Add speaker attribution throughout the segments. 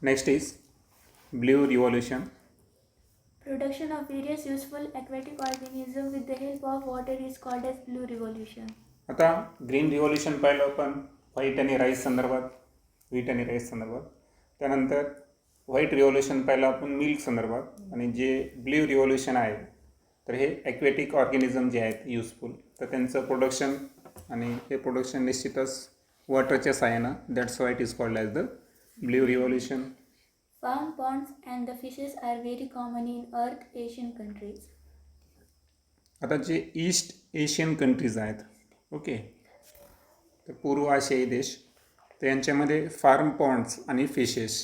Speaker 1: Next is Blue Revolution.
Speaker 2: Production of various useful aquatic organisms with the help of water is called as blue revolution.
Speaker 1: आता green revolution पाहिलं आपण white आणि rice संदर्भात, wheat आणि rice संदर्भात. त्यानंतर white revolution पाहिलं आपण मिल्क संदर्भात. आणि जे ब्ल्यू रिव्होल्युशन आहे तर हे ॲक्वॅटिक ऑर्गॅनिझम जे आहेत युजफुल, तर त्यांचं प्रोडक्शन, आणि हे प्रोडक्शन निश्चितच वॉटरच्या साहाय्यानं, that's why it is called as the blue revolution.
Speaker 2: Farm ponds and the fishes are very common in Earth Asian countries.
Speaker 1: आता जे ईस्ट एशियन कंट्रीज आहेत, ओके, तर पूर्व आशियाई देश, तर यांच्यामध्ये फार्म पॉन्ड्स आणि फिशेस,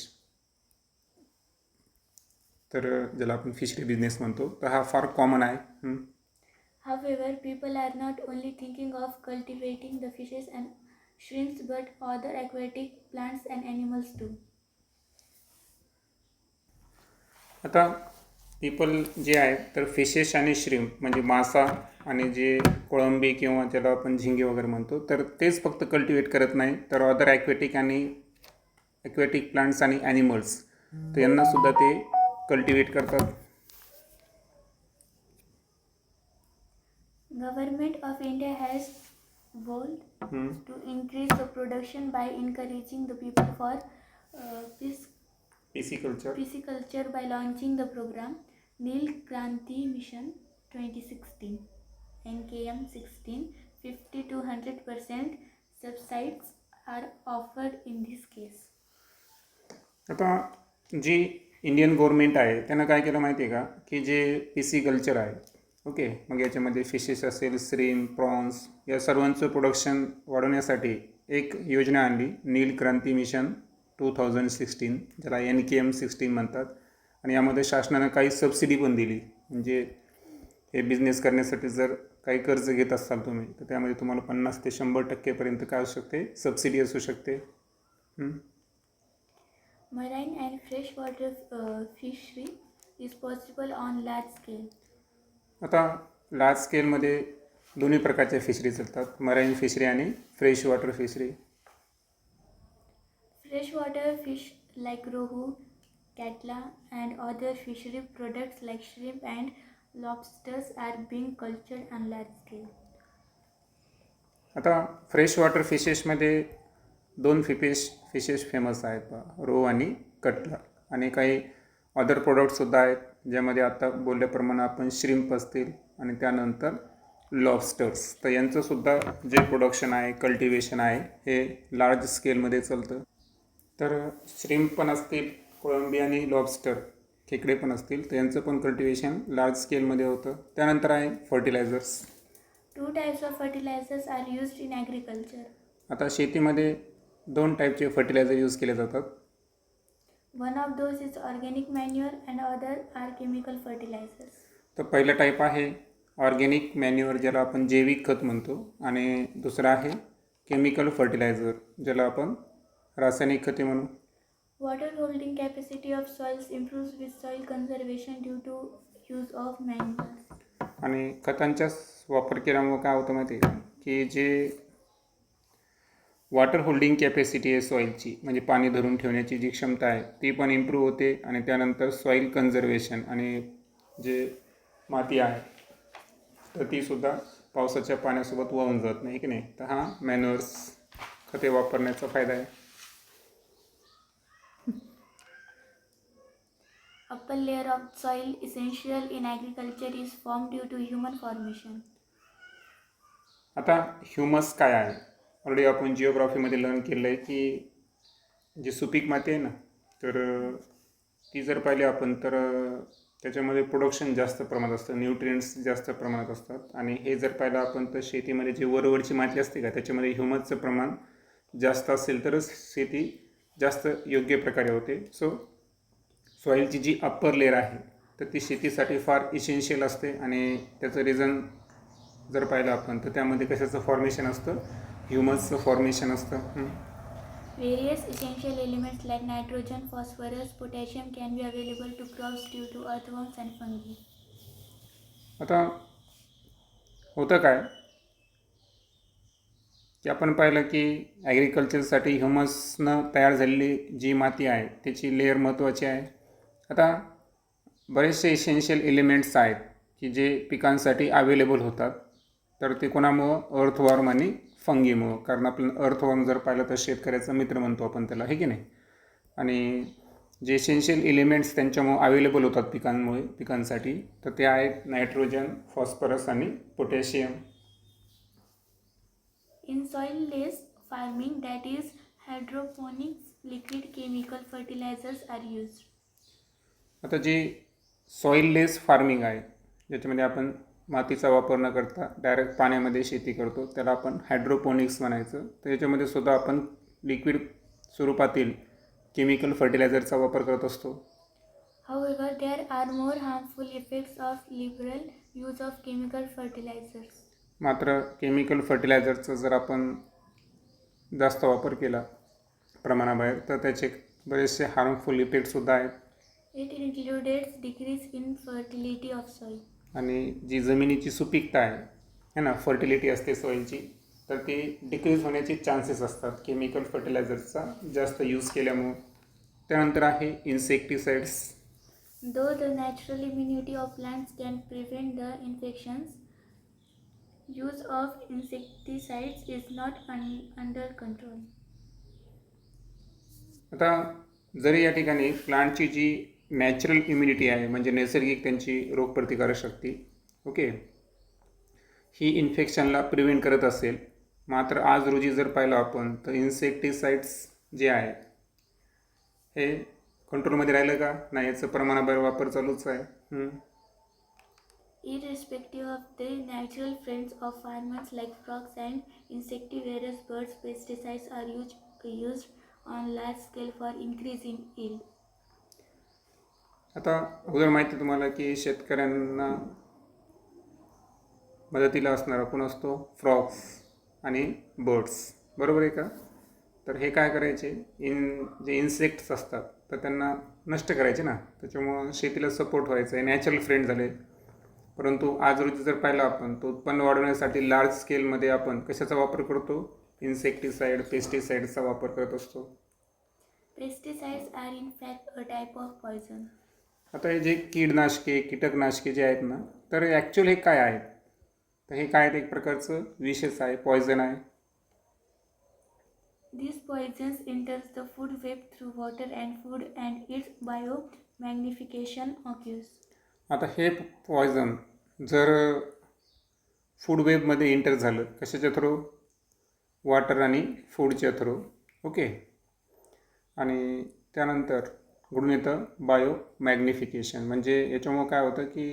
Speaker 1: तर ज्याला आपण फिशरी बिझनेस म्हणतो, तर हा फार कॉमन आहे.
Speaker 2: However, people are not only thinking of cultivating the fishes and shrimps but other aquatic plants and animals too.
Speaker 1: आता पीपल जे आहेत तर फिशेस आणि श्रिम्प म्हणजे मासा आणि जे कोळंबी किंवा ज्याला आपण झिंगे वगैरे म्हणतो, तर तेच फक्त कल्टिवेट करत नाही, तर अदर ॲक्वॅटिक प्लांट्स आणि ॲनिमल्स, तर यांनासुद्धा ते कल्टिवेट करतात.
Speaker 2: Government of India has vowed to increase the production by encouraging the people for pisciculture by launching the program Nil Kranti Mission 2016 NKM 16. 50 to 100% subsidies are offered in this case.
Speaker 1: आता जी Indian government आहे त्यानं काय केलं माहिती आहे का, की जे पिसिकल्चर आहे, ओके, मग याच्यामध्ये फिशेस असेल, श्रीम, प्रॉन्स, या सर्वांचं प्रोडक्शन वाढवण्यासाठी एक योजना आणली, नील क्रांती मिशन 2016, ज्याला NKM 16 म्हणतात. आणि यामध्ये शासनानं काही सबसिडी पण दिली, म्हणजे हे बिझनेस करण्यासाठी जर काही कर्ज घेत असाल तुम्ही, तर त्यामध्ये तुम्हाला 50 ते 100% काय असू शकते, सबसिडी असू शकते.
Speaker 2: Marine and freshwater fishery is possible on large scale.
Speaker 1: आता लार्ज स्केलमध्ये दोन्ही प्रकारच्या फिशरी चालतात, मराईन फिशरी आणि fresh water fishery.
Speaker 2: Freshwater fish like rohu, catla and other fishery products like shrimp and lobsters are being cultured on large scale.
Speaker 1: आता fresh water फिशेसमध्ये दोन fishes famous आहेत, रोहू आणि कटला, आणि काही अदर प्रोडक्टसुद्धा आहेत, ज्यामध्ये आता बोलल्याप्रमाणे आपण श्रिम्प असतील आणि त्यानंतर लॉबस्टर्स, तर यांचंसुद्धा जे प्रोडक्शन आहे, कल्टिवेशन आहे, हे लार्ज स्केलमध्ये चालतं. तर श्रिम्प पण असतील, कोळंबी आणि लॉबस्टर, खेकडे पण असतील, तर यांचं पण कल्टिवेशन लार्ज स्केलमध्ये होतं. त्यानंतर आहे fertilisers.
Speaker 2: 2 types of fertilizers are used in agriculture.
Speaker 1: आता शेतीमध्ये 2 टाईपचे फर्टिलायझर यूज केले जातात.
Speaker 2: One of those is organic manure and other are chemical fertilizers.
Speaker 1: तर पहिलं टाईप आहे ऑर्गॅनिक मॅन्युअर, ज्याला आपण जैविक खत म्हणतो, आणि दुसरं आहे केमिकल फर्टिलायझर, ज्याला आपण रासायनिक खते म्हणू.
Speaker 2: Water holding capacity of soils improves with soil conservation due to use of manures.
Speaker 1: आणि खतांचा वापर केल्यामुळं काय होतं माहिती आहे, की जे वॉटर होल्डिंग कॅपॅसिटी आहे सॉईलची, म्हणजे पाणी धरून ठेवण्याची जी क्षमता आहे, ती पण इम्प्रूव्ह होते. आणि त्यानंतर सॉईल कन्झर्वेशन, आणि जे माती आहे तर तीसुद्धा पावसाच्या पाण्यासोबत वाहून जात नाही, की नाही. तर हा मॅन्युअर्स खते वापरण्याचा फायदा आहे.
Speaker 2: Upper layer of soil essential in agriculture is formed due to human formation.
Speaker 1: आता ह्युमस काय आहे, ऑलरेडी आपण जिओग्राफीमध्ये लर्न केलं आहे, की जी सुपीक माती आहे ना, तर ती जर पाहिली आपण, तर त्याच्यामध्ये प्रोडक्शन जास्त प्रमाणात असतं, न्यूट्रिएंट्स जास्त प्रमाणात असतात. आणि हे जर पाहिलं आपण, तर शेतीमध्ये जे वरवरची माती असते का, त्याच्यामध्ये ह्युमसचं प्रमाण जास्त असेल तरच शेती जास्त योग्य प्रकारे होते. सो सॉईलची जी अप्पर लेअर आहे तर ती शेतीसाठी फार इसेन्शियल असते. आणि त्याचं रिझन जर पाहिलं आपण, तर त्यामध्ये कशाचं फॉर्मेशन असतं, ह्युमसचं फॉर्मेशन असतं.
Speaker 2: Various essential elements like nitrogen, phosphorus, potassium can be available to crops due to earthworms and fungi.
Speaker 1: आता होतं काय, की आपण पाहिलं की ॲग्रिकल्चरसाठी ह्युमसनं तयार झालेली जी माती आहे त्याची लेअर महत्त्वाची आहे. आता बरेचसे इसेन्शियल एलिमेंट्स आहेत की जे पिकांसाठी अवेलेबल होतात, तर ते कोणामुळं अर्थवॉर्म आणि फंगीमुळं. कारण आपण अर्थवॉर्म जर पाहिलं तर शेतकऱ्याचा मित्र म्हणतो आपण त्याला, हे की नाही. आणि जे इसेन्शियल एलिमेंट्स त्यांच्यामुळं अवेलेबल होतात पिकांसाठी, तर ते आहेत नायट्रोजन, फॉस्फरस आणि potassium.
Speaker 2: In soil-less farming, that is hydroponics, liquid chemical fertilizers are used.
Speaker 1: आता जी सॉइललेस फार्मिंग आहे, ज्याच्यामध्ये आपण मातीचा वापर न करता डायरेक्ट पाण्यामध्ये शेती करतो, त्याला आपण हायड्रोपोनिक्स म्हणायचं. तर याच्यामध्ये सुद्धा आपण लिक्विड स्वरूपातील केमिकल फर्टिलायझरचा वापर करत असतो.
Speaker 2: However, there are more harmful effects of liberal use of chemical fertilizers.
Speaker 1: मात्र केमिकल फर्टिलायझरचा जर आपण जास्त वापर केला प्रमाणाबाहेर, तर त्याचे बरेचसे हार्मफुल इफेक्टसुद्धा आहेत.
Speaker 2: It includes decrease in fertility of soil.
Speaker 1: आणि जी जमिनीची सुपीकता आहे ना, फर्टिलिटी असते सॉईलची, तर ती डिक्रीज होण्याचे चान्सेस असतात केमिकल फर्टिलायझरचा जास्त यूज केल्यामुळं. त्यानंतर आहे insecticides.
Speaker 2: Though the natural immunity of plants can prevent the infections, use of insecticides is not under control.
Speaker 1: आता जरी या ठिकाणी प्लांटची जी नॅचरल इम्युनिटी आहे, म्हणजे नैसर्गिक त्यांची रोगप्रतिकारक शक्ती, ओके, ही इन्फेक्शनला प्रिव्हेंट करत असेल, मात्र आज रोजी जर पाहिलं आपण तर इन्सेक्टिसाइड्स जे आहे हे कंट्रोलमध्ये राहिलं का नाही, याचं प्रमाणाबाहेर वापर चालूच आहे.
Speaker 2: Irrespective of the natural friends of farmers like frogs and insectivorous birds, pesticides are used on large scale for increase in yield.
Speaker 1: आता अगोदर माहिती आहे तुम्हाला की शेतकऱ्यांना मदतीला असणारा कोण असतो? फ्रॉग्स आणि बर्ड्स, बरोबर आहे का? तर हे काय करायचे, जे इन्सेक्ट्स असतात तर त्यांना नष्ट करायचे ना, त्याच्यामुळं शेतीला सपोर्ट व्हायचं आहे, नॅचरल फ्रेंड झाले. परंतु आज रोजी जर पाहिलं आपण, तो उत्पन्न वाढवण्यासाठी लार्ज स्केलमध्ये आपण कशाचा वापर करतो? इन्सेक्टिसाइड, पेस्टिसाइड्सचा वापर करत असतो.
Speaker 2: Pesticides are in fact a type of poison.
Speaker 1: आता हे जे कीटकनाशके जे आहेत ना, तर ॲक्च्युअल हे काय आहेत? तर हे काय आहेत, एक प्रकारचं विषच आहे, पॉयझन आहे.
Speaker 2: These poisons enters the food web through water and food and its biomagnification occurs.
Speaker 1: आता हे पॉयझन जर फूड वेबमध्ये एंटर झालं, कशाच्या थ्रू? वॉटर आणि फूडच्या थ्रू, ओके. आणि त्यानंतर घडून येतं बायो मॅग्निफिकेशन. म्हणजे याच्यामुळं काय होतं की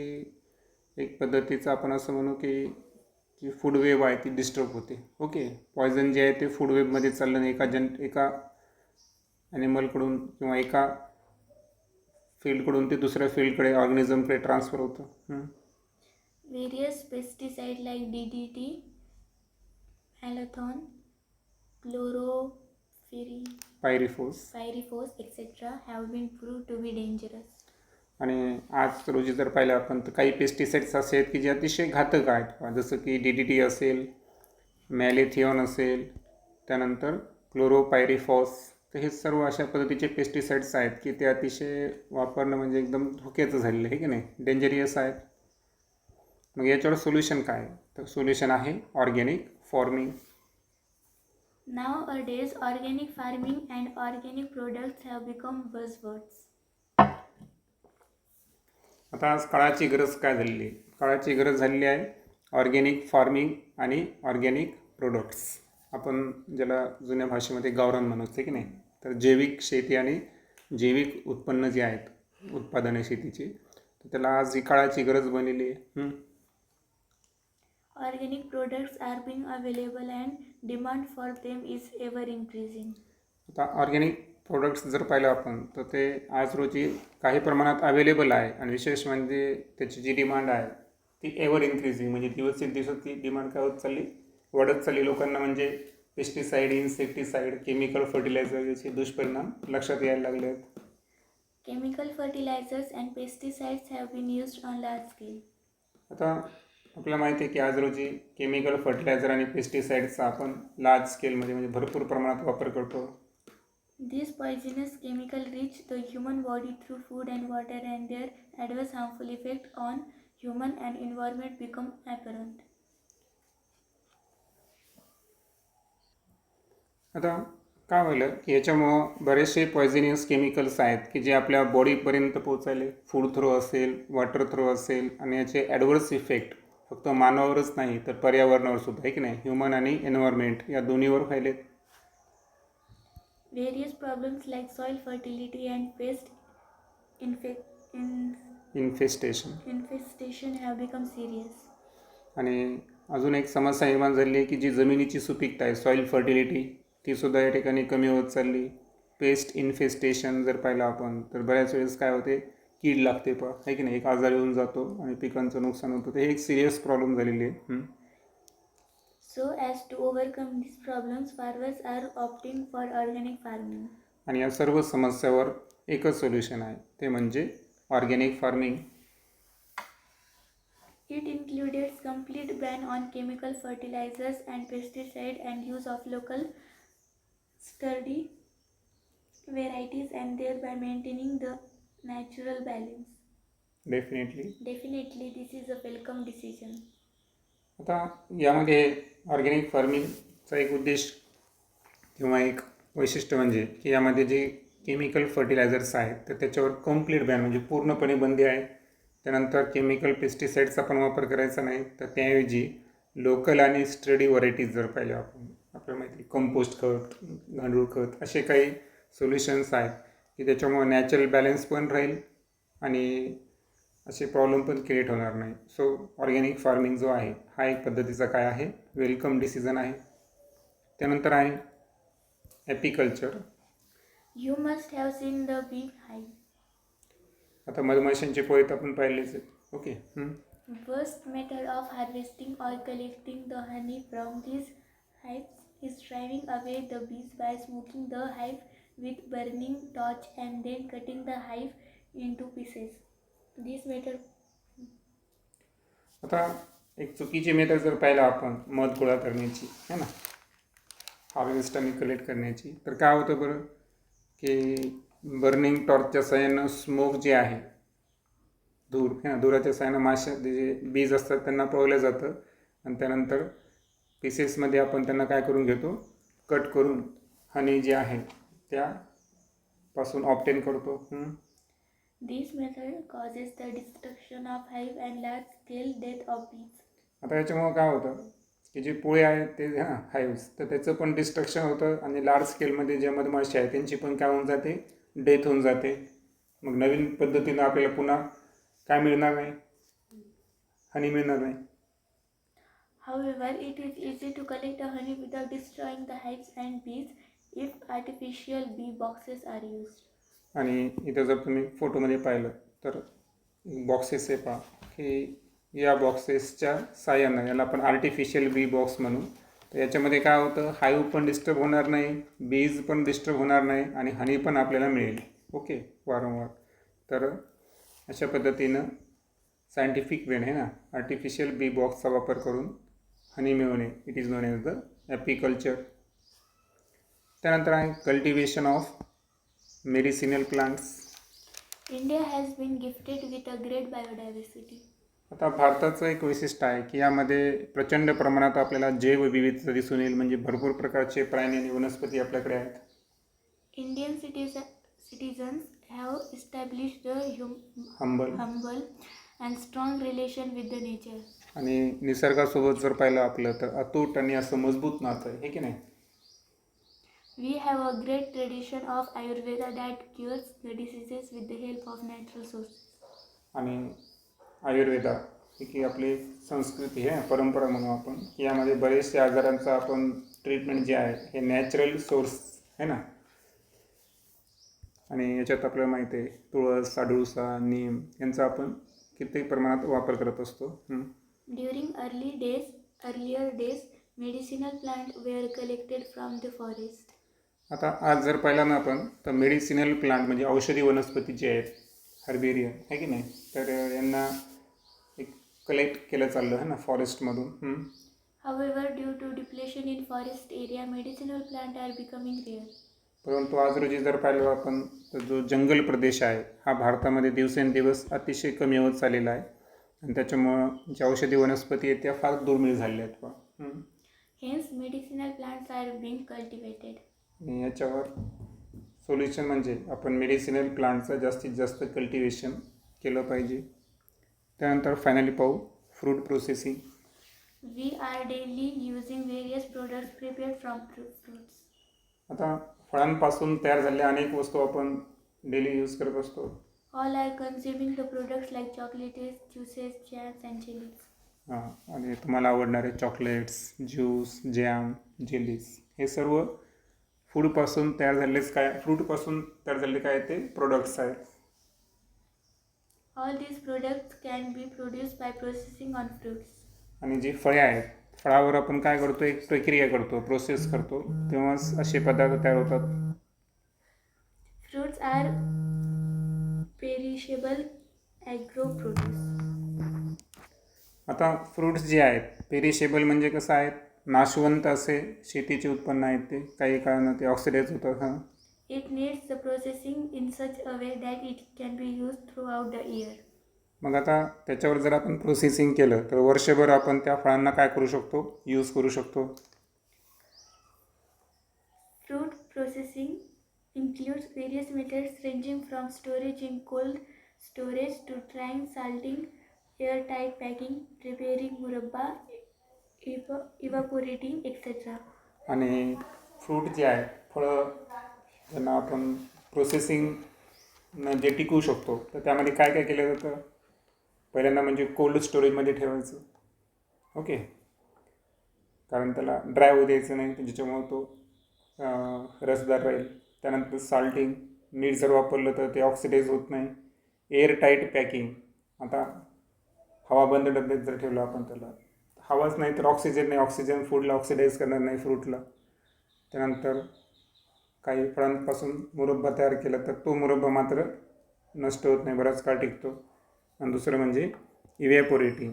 Speaker 1: एक पद्धतीचं आपण असं म्हणू की जी फूड वेब आहे ती डिस्टर्ब होते, ओके. पॉयझन जे आहे ते फूड वेबमध्ये चाललं नाही, एका ॲनिमलकडून किंवा एका फील्डकडून ते दुसऱ्या फील्डकडे, ऑर्गॅनिझमकडे ट्रान्सफर होतं.
Speaker 2: Various pesticides like DDT, Alathon,
Speaker 1: पायरिफोस,
Speaker 2: etc. have been proved to be dangerous.
Speaker 1: आणि आज रोजी जर पाहिलं आपण तर काही पेस्टिसाइड्स असे आहेत की जे अतिशय घातक आहेत, जसं की DDT असेल, मॅलेथिओन असेल, त्यानंतर क्लोरोपायरिफॉस. तर हे सर्व अशा पद्धतीचे पेस्टिसाइड्स आहेत की ते अतिशय वापरणं म्हणजे एकदम धोक्याचं झालेलं आहे की नाही, डेंजरियस आहेत. मग याच्यावर सोल्युशन काय? तर सोल्युशन आहे organic farming.
Speaker 2: Nowadays, organic farming and organic products have become buzzwords.
Speaker 1: आता आज काळाची गरज काय झालेली आहे? काळाची गरज झालेली आहे ऑर्गॅनिक फार्मिंग आणि ऑर्गॅनिक प्रोडक्ट्स. आपण ज्याला जुन्या भाषेमध्ये गावरान म्हणायचं की नाही, तर जैविक शेती आणि जैविक उत्पन्न जे आहेत, उत्पादने शेतीची, तर त्याला आज ही काळाची गरज बनलेली आहे.
Speaker 2: Organic products are being available and demand for them is ever increasing.
Speaker 1: आता ऑर्गॅनिक प्रोडक्ट्स जर पाहिलं आपण तर ते आज रोजी काही प्रमाणात अवेलेबल आहे, आणि विशेष म्हणजे त्याची जी डिमांड आहे ती एव्हर इन्क्रीजिंग, म्हणजे दिवसेंदिवस ती डिमांड काय होत चालली, वाढत चालली. लोकांना म्हणजे पेस्टिसाइड, इन्सेक्टिसाइड, केमिकल फर्टिलायझर याचे दुष्परिणाम लक्षात यायला लागले आहेत.
Speaker 2: Chemical fertilizers and pesticides have been used on large scale.
Speaker 1: आता आपल्याला माहिती आहे की आज रोजी केमिकल फर्टिलायझर आणि पेस्टिसाइड्सचा आपण लार्ज स्केलमध्ये म्हणजे भरपूर प्रमाणात वापर करतो.
Speaker 2: These poisonous chemicals reach the human body through food and water, and their adverse harmful effect on human and environment become apparent.
Speaker 1: आता काय होईल की याच्यामुळं बरेचसे पॉयझनियस केमिकल्स आहेत की जे आपल्या बॉडीपर्यंत पोचायले, फूड थ्रू असेल, वॉटर थ्रू असेल, आणि याचे ॲडवर्स इफेक्ट फक्त मानवावरच नाही तर पर्यावरणावर सुद्धा आहे की नाही, ह्युमन आणि एन्व्हायरमेंट या दोन्हीवर व्हायलेत.
Speaker 2: Various problems like soil fertility and pest infestation have become serious.
Speaker 1: आणि अजून एक समस्या निर्माण झाली आहे की जी जमिनीची सुपीकता आहे, सॉईल फर्टिलिटी, ती सुद्धा या ठिकाणी कमी होत चालली. पेस्ट इन्फेस्टेशन जर पाहिलं आपण तर बऱ्याच वेळेस काय होते, कीड लागते आहे की नाही, एक आजार येऊन जातो आणि पिकांचं नुकसान होतं. ते एक सिरियस प्रॉब्लेम झालेली आहे.
Speaker 2: So as to overcome these problems, farmers are opting for organic farming.
Speaker 1: आणि या सर्व समस्यावर एकच सोल्युशन आहे, ते म्हणजे organic farming.
Speaker 2: It includes complete ban on chemical fertilizers and pesticide and use of local sturdy varieties, and thereby maintaining the natural balance.
Speaker 1: Definitely
Speaker 2: this is a welcome decision.
Speaker 1: आता यामध्ये ऑर्गॅनिक फार्मिंगचा एक उद्देश किंवा एक वैशिष्ट्य म्हणजे की यामध्ये जे केमिकल फर्टिलायझर्स आहेत तर त्याच्यावर कंप्लीट बॅन म्हणजे पूर्णपणे बंदी आहे. त्यानंतर केमिकल पेस्टिसाइड्सचा पण वापर करायचा नाही, तर त्याऐवजी लोकल आणि स्टडी व्हरायटीज जर पाहिजे आपण, आपल्याला माहिती कंपोस्ट खत, गांडूळ खत, असे काही सोल्युशन्स आहेत की त्याच्यामुळे नॅचरल बॅलन्स पण राहील आणि असे प्रॉब्लेम पण क्रिएट होणार नाही. सो ऑर्गॅनिक फार्मिंग जो आहे हा एक पद्धतीचा काय आहे, वेलकम डिसिजन आहे. त्यानंतर आहे ॲपिकल्चर.
Speaker 2: You must have seen the bee hive.
Speaker 1: आता मधमाशांचे पोळेत आपण पाहिलेच आहेत. Okay.
Speaker 2: First method of harvesting or collecting the honey from these hives is driving away the bees by smoking the hive with burning torch and then cutting the hive into pieces. This method.
Speaker 1: आता एक चुकीची method जर पाहिला आपण मध गोळा करण्याची है ना, हार्वेस्ट आणि कलेक्ट करण्याची, तर काय होतं बरं की बर्निंग टॉर्चच्या साहाय्यानं स्मोक जे आहे, धूर है ना, धुराच्या साहाय्यानं माशा जे बीज असतात त्यांना पळवलं जातं आणि त्यानंतर पीसेसमध्ये आपण त्यांना काय करून घेतो, कट करून हनी जे आहे त्यापासून ऑब्टेन करतो.
Speaker 2: This method causes the destruction of hive and large scale death of bees.
Speaker 1: आता याच्यामुळं काय होतं की जे पोळे आहेत ते हाईव्स, तर त्याचं पण डिस्ट्रक्शन होतं आणि लार्ज स्केलमध्ये ज्या मधमाशी आहे त्यांची पण काय होऊन जाते, डेथ होऊन जाते. मग नवीन पद्धतीनं आपल्याला पुन्हा काय मिळणार नाही, हनी मिळणार नाही.
Speaker 2: However, it is easy to collect the honey without destroying the hives and bees if artificial bee boxes are used.
Speaker 1: आणि इथं जर तुम्ही फोटोमध्ये पाहिलं तर बॉक्सेस आहे पहा, की या बॉक्सेसच्या साह्यानं, याला आपण आर्टिफिशियल बी बॉक्स म्हणू, तर याच्यामध्ये काय होतं, हाईव्ह पण डिस्टर्ब होणार नाही, बीज पण डिस्टर्ब होणार नाही आणि हनी पण आपल्याला मिळेल. ओके, वारंवार. तर अशा पद्धतीनं सायंटिफिक वेने ना आर्टिफिशियल बी बॉक्सचा वापर करून हनी मिळवणे, it is known as the apiculture. त्यानंतर आहे cultivation of medicinal plants.
Speaker 2: India has been gifted with a great biodiversity.
Speaker 1: आता भारताचं एक वैशिष्ट्य आहे की यामध्ये प्रचंड प्रमाणात आपल्याला जैवविविधता दिसून येईल, म्हणजे भरपूर प्रकारचे प्राणी आणि वनस्पती आपल्याकडे आहेत.
Speaker 2: Indian citizens have established a humble and strong relation with the nature.
Speaker 1: आणि निसर्गासोबत जर पाहिलं आपलं तर अतूट आणि असं मजबूत नातं आहे, हे की नाही.
Speaker 2: We have a great tradition of Ayurveda that cures the diseases with the help of natural sources.
Speaker 1: आणि आयुर्वेदा ही की आपली संस्कृती आहे, परंपरा म्हणू आपण, यामध्ये बरेचसे आजारांचं आपण ट्रीटमेंट जे आहे हे नॅचरल सोर्स आहे ना. आणि याच्यात आपल्याला माहिती आहे तुळस, साडूसा, नीम यांचा आपण किती प्रमाणात वापर करत असतो.
Speaker 2: During earlier days, medicinal plants were collected from the forest.
Speaker 1: आता आज जर पाहिला ना आपण तर मेडिसिनल प्लांट म्हणजे औषधी वनस्पती जे आहेत, हर्बेरियम आहे की नाही, तर यांना एक कलेक्ट केलं चाललं आहे ना फॉरेस्टमधून.
Speaker 2: However, due to depletion in forest area, medicinal plants are becoming rare.
Speaker 1: परंतु आज रोजी जर पाहिलं आपण तर जो जंगल प्रदेश आहे हा भारतामध्ये दिवसेंदिवस अतिशय कमी होत चाललेला आहे आणि त्याच्यामुळं ज्या औषधी वनस्पती आहेत त्या फार दुर्मिळ झालेल्या आहेत बा.
Speaker 2: Hence, medicinal plants are being cultivated.
Speaker 1: आणि याच्यावर सोल्युशन म्हणजे आपण मेडिसिनल प्लांटचं जास्तीत जास्त कल्टिवेशन केलं पाहिजे. त्यानंतर फायनली पाहू fruit processing.
Speaker 2: We are daily using various products prepared from fruits.
Speaker 1: आता फळांपासून तयार झालेल्या अनेक वस्तू आपण डेली यूज करत असतो.
Speaker 2: All are consuming the products like chocolates, juices, jams, and jellies.
Speaker 1: आणि तुम्हाला आवडणारे चॉकलेट्स, ज्यूस, जॅम, जेलीज हे सर्व फूडपासून तयार झालेलेच फ्रूटपासून तयार झालेले काय ते प्रोडक्ट्स आहेत.
Speaker 2: All these products can be produced by processing on fruits.
Speaker 1: आणि जी फळे आहेत फळावर आपण काय करतो एक प्रक्रिया करतो प्रोसेस करतो तेव्हाच असे पदार्थ तयार होतात.
Speaker 2: Fruits are perishable agro-produce.
Speaker 1: आता फ्रूट्स जे आहेत पेरिशेबल म्हणजे कसं आहेत नाशवंत असे शेतीचे उत्पन्न आहेत ते काही काळानं ते ऑक्सिडाइज होतात.
Speaker 2: It needs the processing in such a way that it can be used throughout the year.
Speaker 1: मग आता त्याच्यावर जर आपण प्रोसेसिंग केलं तर वर्षभर आपण त्या फळांना काय करू शकतो यूज करू शकतो.
Speaker 2: Fruit processing includes various methods ranging from storage in cold storage to drying, salting, airtight packing, preparing murabba, evaporating, etc.
Speaker 1: आणि फ्रूट जे आहे फळं ज्यांना आपण प्रोसेसिंग जे टिकवू शकतो तर त्यामध्ये काय काय केलं जातं. पहिल्यांदा म्हणजे कोल्ड स्टोरेजमध्ये ठेवायचं. ओके, कारण त्याला ड्राय होऊ द्यायचं नाही ज्याच्यामुळं तो रसदार राहील. त्यानंतर साल्टिंग मीठ जर वापरलं तर ते ऑक्सिडाइज होत नाही. एअर टाईट पॅकिंग, आता हवाबंद डब्यात जर ठेवलं आपण त्याला हवाच नाही तर ऑक्सिजन नाही, ऑक्सिजन फूडला ऑक्सिडाइज करणार नाही फ्रूटला. त्यानंतर काही फळांपासून मुरब्बा तयार केला तर तो मुरब्बा मात्र नष्ट होत नाही, बराच काळ टिकतो. आणि दुसरं म्हणजे इव्हॅपोरेटिंग.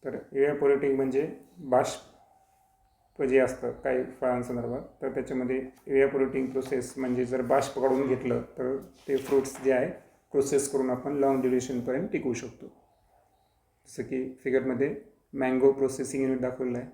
Speaker 1: तर इव्हॅपोरेटिंग म्हणजे बाष्प जे असतं काही फळांसंदर्भात तर त्याच्यामध्ये इव्हॅपोरेटिंग प्रोसेस म्हणजे जर बाष्प काढून घेतलं तर ते फ्रूट्स जे आहे प्रोसेस करून आपण लॉंग ड्युरेशनपर्यंत टिकवू शकतो. जसं की फिगरमध्ये मँगो प्रोसेसिंग युनिट दाखवलं आहे.